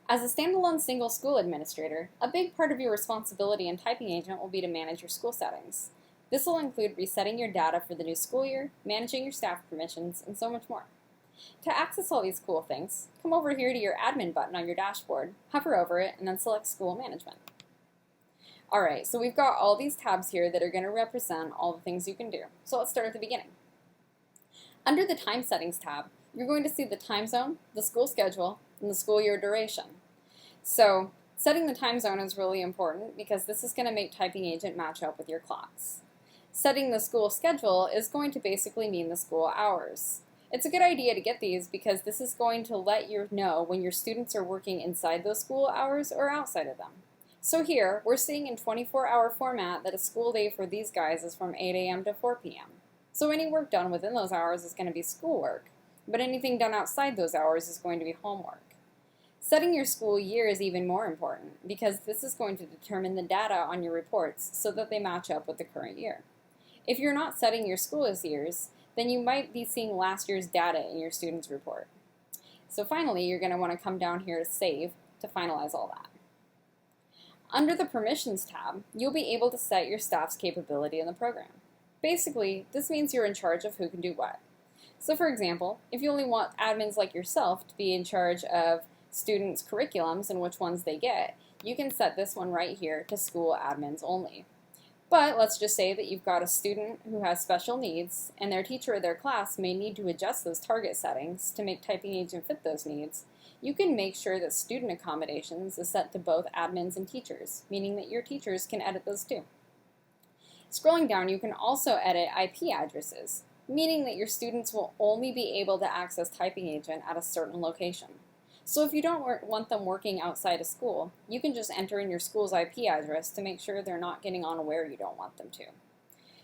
As a standalone single school administrator, a big part of your responsibility in Typing Agent will be to manage your school settings. This will include resetting your data for the new school year, managing your staff permissions, and so much more. To access all these cool things, come over here to your admin button on your dashboard, hover over it, and then select School Management. Alright, so we've got all these tabs here that are going to represent all the things you can do. So let's start at the beginning. Under the Time Settings tab, you're going to see the time zone, the school schedule, and the school year duration. So setting the time zone is really important because this is going to make Typing Agent match up with your clocks. Setting the school schedule is going to basically mean the school hours. It's a good idea to get these because this is going to let you know when your students are working inside those school hours or outside of them. So here, we're seeing in 24-hour format that a school day for these guys is from 8 a.m. to 4 p.m. So any work done within those hours is going to be schoolwork, but anything done outside those hours is going to be homework. Setting your school year is even more important because this is going to determine the data on your reports so that they match up with the current year. If you're not setting your school's years, then you might be seeing last year's data in your student's report. So finally, you're going to want to come down here to Save to finalize all that. Under the Permissions tab, you'll be able to set your staff's capability in the program. Basically, this means you're in charge of who can do what. So for example, if you only want admins like yourself to be in charge of students' curriculums and which ones they get, you can set this one right here to School Admins Only. But let's just say that you've got a student who has special needs and their teacher or their class may need to adjust those target settings to make Typing Agent fit those needs. You can make sure that student accommodations is set to both admins and teachers, meaning that your teachers can edit those too. Scrolling down, you can also edit IP addresses, meaning that your students will only be able to access Typing Agent at a certain location. So if you don't want them working outside of school, you can just enter in your school's IP address to make sure they're not getting on where you don't want them to.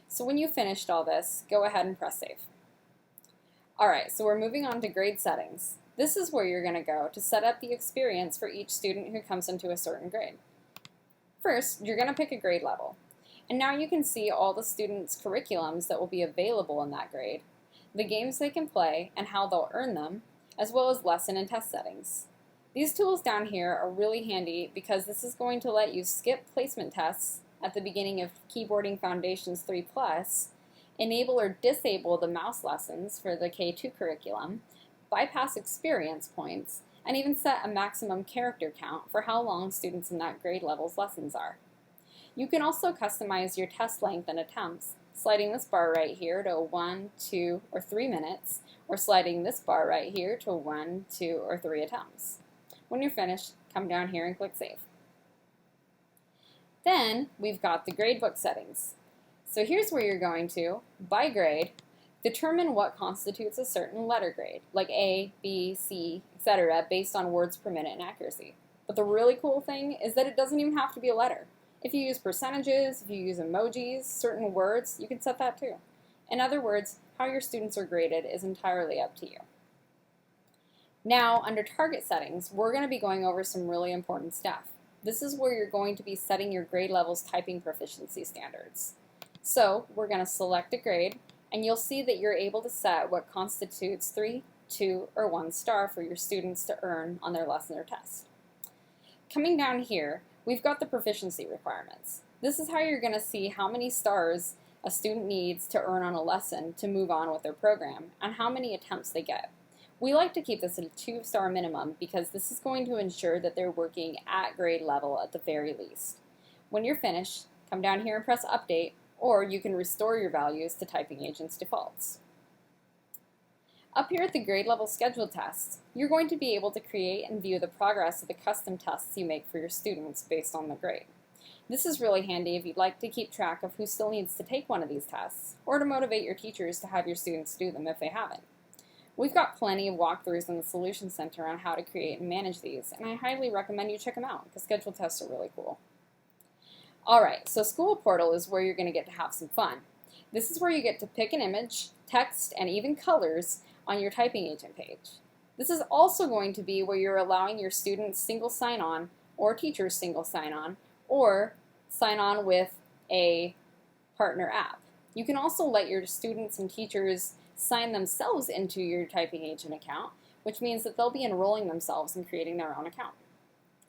So when you've finished all this, go ahead and press Save. Alright, so we're moving on to grade settings. This is where you're going to go to set up the experience for each student who comes into a certain grade. First, you're going to pick a grade level. And now you can see all the students' curriculums that will be available in that grade, the games they can play and how they'll earn them, as well as lesson and test settings. These tools down here are really handy because this is going to let you skip placement tests at the beginning of Keyboarding Foundations 3+, enable or disable the mouse lessons for the K2 curriculum, bypass experience points, and even set a maximum character count for how long students in that grade level's lessons are. You can also customize your test length and attempts, sliding this bar right here to 1, 2, or 3 minutes, or sliding this bar right here to 1, 2, or 3 attempts. When you're finished, come down here and click Save. Then we've got the gradebook settings. So here's where you're going to, by grade, determine what constitutes a certain letter grade, like A, B, C, etc., based on words per minute and accuracy. But the really cool thing is that it doesn't even have to be a letter. If you use percentages, if you use emojis, certain words, you can set that too. In other words, how your students are graded is entirely up to you. Now, under target settings, we're going to be going over some really important stuff. This is where you're going to be setting your grade level's typing proficiency standards. So, we're going to select a grade, and you'll see that you're able to set what constitutes 3, 2, or 1 star for your students to earn on their lesson or test. Coming down here, we've got the proficiency requirements. This is how you're going to see how many stars a student needs to earn on a lesson to move on with their program, and how many attempts they get. We like to keep this at a 2-star minimum because this is going to ensure that they're working at grade level at the very least. When you're finished, come down here and press Update, or you can restore your values to Typing Agent's defaults. Up here at the grade level scheduled tests, you're going to be able to create and view the progress of the custom tests you make for your students based on the grade. This is really handy if you'd like to keep track of who still needs to take one of these tests, or to motivate your teachers to have your students do them if they haven't. We've got plenty of walkthroughs in the Solution Center on how to create and manage these, and I highly recommend you check them out because scheduled tests are really cool. Alright, so School Portal is where you're going to get to have some fun. This is where you get to pick an image, text, and even colors on your Typing Agent page. This is also going to be where you're allowing your students single sign-on or teachers single sign-on or sign on with a partner app. You can also let your students and teachers sign themselves into your Typing Agent account, which means that they'll be enrolling themselves and creating their own account.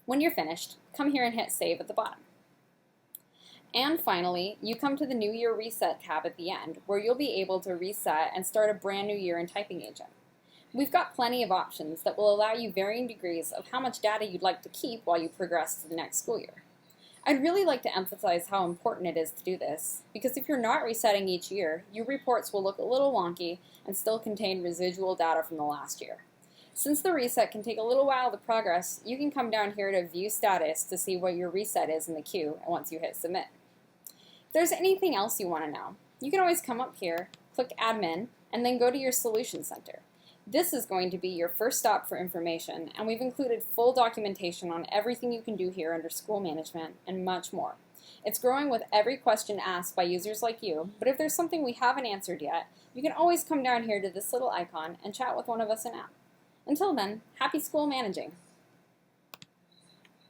When you're finished, come here and hit Save at the bottom. And finally, you come to the New Year Reset tab at the end, where you'll be able to reset and start a brand new year in Typing Agent. We've got plenty of options that will allow you varying degrees of how much data you'd like to keep while you progress to the next school year. I'd really like to emphasize how important it is to do this, because if you're not resetting each year, your reports will look a little wonky and still contain residual data from the last year. Since the reset can take a little while to progress, you can come down here to View Status to see what your reset is in the queue once you hit Submit. If there's anything else you want to know, you can always come up here, click Admin, and then go to your Solution Center. This is going to be your first stop for information, and we've included full documentation on everything you can do here under school management and much more. It's growing with every question asked by users like you, but if there's something we haven't answered yet, you can always come down here to this little icon and chat with one of us in app. Until then, happy school managing!